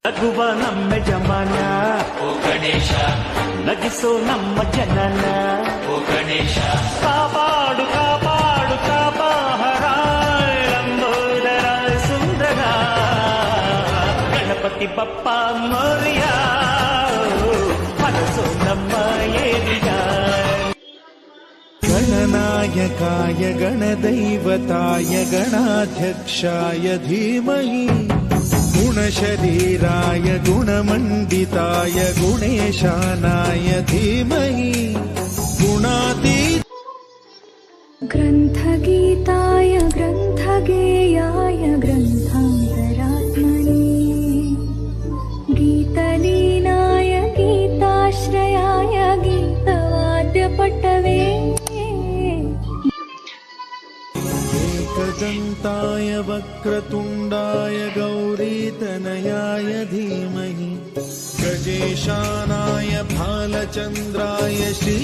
ನಗುವ ನಮ್ಮ ಜಮಾನ ಓ ಗಣೇಶ, ನಗಿಸೋ ನಮ್ಮ ಜನನ ಓ ಗಣೇಶ, ಕಾಪಾಡು ಕಾಪಾಡು ಕಾಪಾಹರ ಲಂಬೋದರ ಸುಂದರ ಗಣಪತಿ ಬಪ್ಪ ಮೋರಿಯ ಹರಸೋ ನಮ್ಮ ಏರಿಯ. गणनायकाय गणदैवताय गणाध्यक्षाय धीमहि गुणशरीराय गुणमण्डिताय गुणेशानाय धीमहि गुणातीत ग्रन्थगीताय ग्रन्थगेयाय ग्रन्थान्तरात्मने गीतलीनाय गीताश्रयाय गीतवाद्यपटवे एकदन्ताय वक्रतुण्डाय गौरीतनयाय धीमहि गजेशानाय भालचन्द्राय श्री